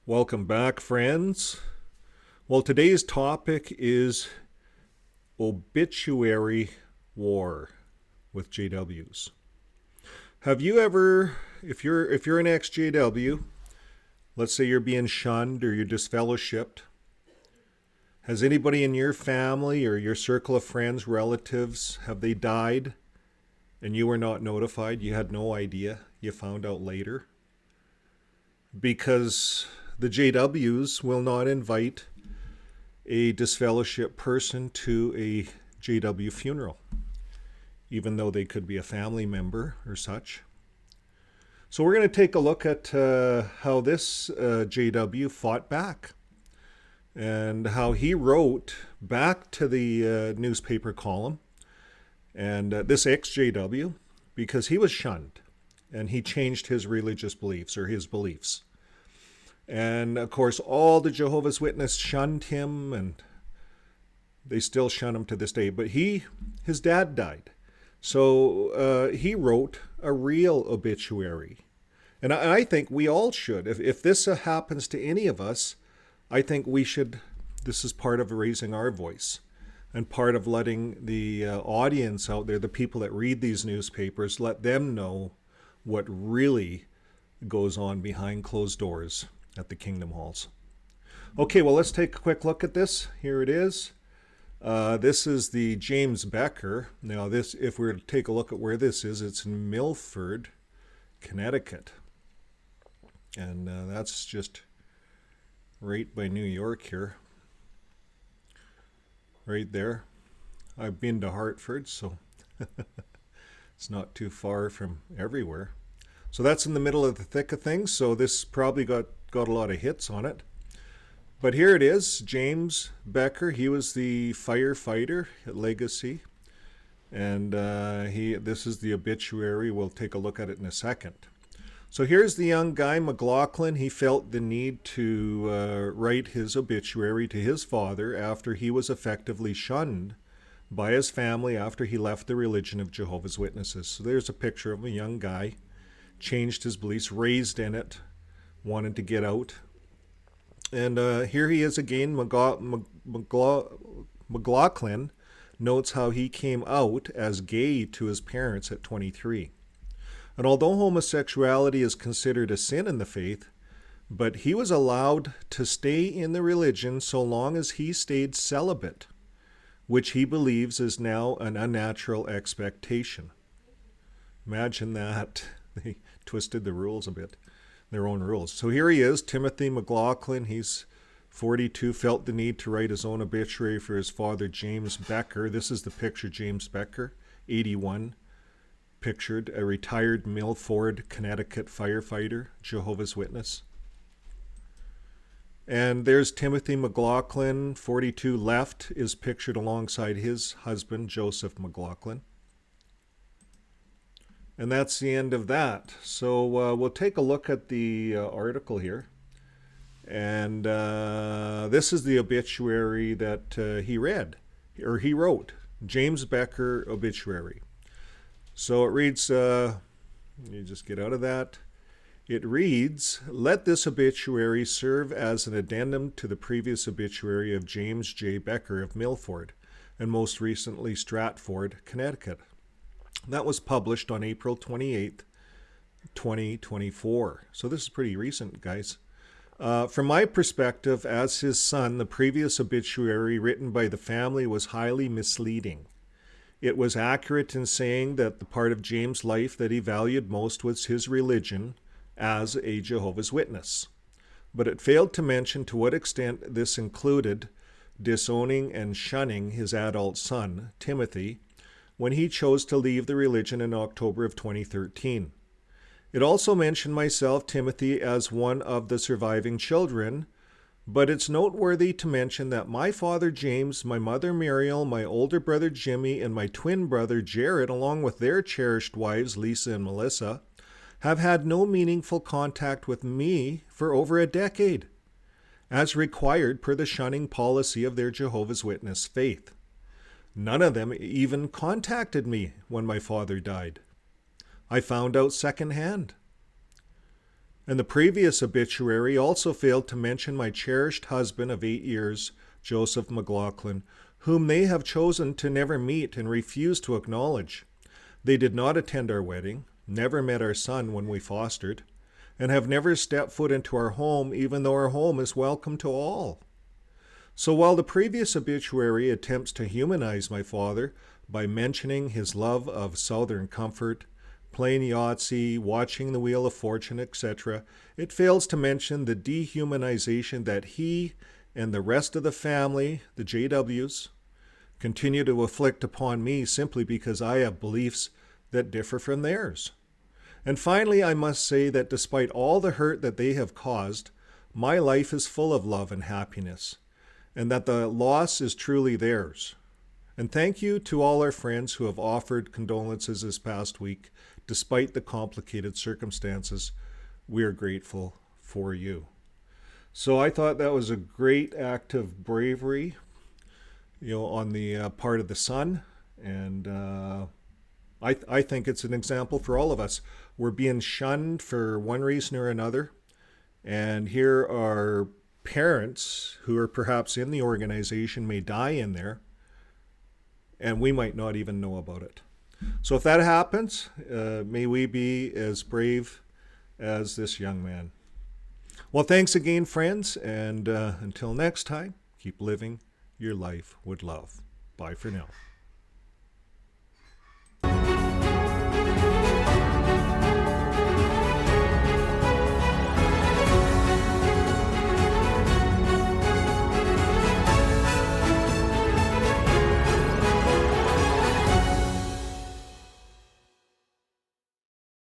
Welcome back, friends. Well, today's topic is obituary war with JWs. Have you ever, if you're an ex-JW, let's say you're being shunned or you're disfellowshipped, has anybody in your family or your circle of friends, relatives, have they died and you were not notified? You had no idea. You found out later? Because the JWs will not invite a disfellowshipped person to a JW funeral, even though they could be a family member or such. So we're going to take a look at how this JW fought back and how he wrote back to the newspaper column and this ex-JW, because he was shunned and he changed his religious beliefs or his beliefs. And of course, all the Jehovah's Witnesses shunned him, and they still shun him to this day. But his dad died. So he wrote a real obituary. And I think we all should. If this happens to any of us, I think we should. This is part of raising our voice and part of letting the audience out there, the people that read these newspapers, let them know what really goes on behind closed doors at the Kingdom Halls. Okay, well, let's take a quick look at this. Here it is. This is the James Becker. Now, this, if we were to take a look at where this is, it's in Milford, Connecticut. And that's just right by New York here. Right there. I've been to Hartford, so it's not too far from everywhere. So that's in the middle of the thick of things, so this probably got a lot of hits on it. But here it is, James Becker. He was the firefighter at Legacy. And this is the obituary. We'll take a look at it in a second. So here's the young guy, McLaughlin. He felt the need to write his obituary to his father after he was effectively shunned by his family after he left the religion of Jehovah's Witnesses. So there's a picture of a young guy, changed his beliefs, raised in it, wanted to get out. And here he is again. McLaughlin notes how he came out as gay to his parents at 23. And although homosexuality is considered a sin in the faith, but he was allowed to stay in the religion so long as he stayed celibate, which he believes is now an unnatural expectation. Imagine that. They twisted the rules a bit, their own rules. So here he is, Timothy McLaughlin. He's 42, felt the need to write his own obituary for his father, James Becker. This is the picture, James Becker, 81, pictured, a retired Milford, Connecticut firefighter, Jehovah's Witness. And there's Timothy McLaughlin, 42, left, is pictured alongside his husband, Joseph McLaughlin. And that's the end of that. So we'll take a look at the article here. And this is the obituary that he read, or he wrote, James Becker obituary. So it reads, you just get out of that. It reads, let this obituary serve as an addendum to the previous obituary of James J. Becker of Milford, and most recently Stratford, Connecticut. That was published on April 28th, 2024. So this is pretty recent, guys. From my perspective, as his son, the previous obituary written by the family was highly misleading. It was accurate in saying that the part of James' life that he valued most was his religion as a Jehovah's Witness. But it failed to mention to what extent this included disowning and shunning his adult son, Timothy, when he chose to leave the religion in October of 2013. It also mentioned myself, Timothy, as one of the surviving children, but it's noteworthy to mention that my father James, my mother Muriel, my older brother Jimmy, and my twin brother Jared, along with their cherished wives Lisa and Melissa, have had no meaningful contact with me for over a decade, as required per the shunning policy of their Jehovah's Witness faith. None of them even contacted me when my father died. I found out secondhand. And the previous obituary also failed to mention my cherished husband of 8 years, Joseph McLaughlin, whom they have chosen to never meet and refuse to acknowledge. They did not attend our wedding, never met our son when we fostered, and have never stepped foot into our home, even though our home is welcome to all. So while the previous obituary attempts to humanize my father by mentioning his love of southern comfort, playing Yahtzee, watching the Wheel of Fortune, etc., it fails to mention the dehumanization that he and the rest of the family, the JWs, continue to afflict upon me simply because I have beliefs that differ from theirs. And finally, I must say that despite all the hurt that they have caused, my life is full of love and happiness, and that the loss is truly theirs. And thank you to all our friends who have offered condolences this past week, despite the complicated circumstances. We are grateful for you. So I thought that was a great act of bravery, on the part of the son, and I think it's an example for all of us. We're being shunned for one reason or another, and here are parents who are perhaps in the organization may die in there, and we might not even know about it. So if that happens, may we be as brave as this young man. Well, thanks again, friends, and until next time, keep living your life with love. Bye for now.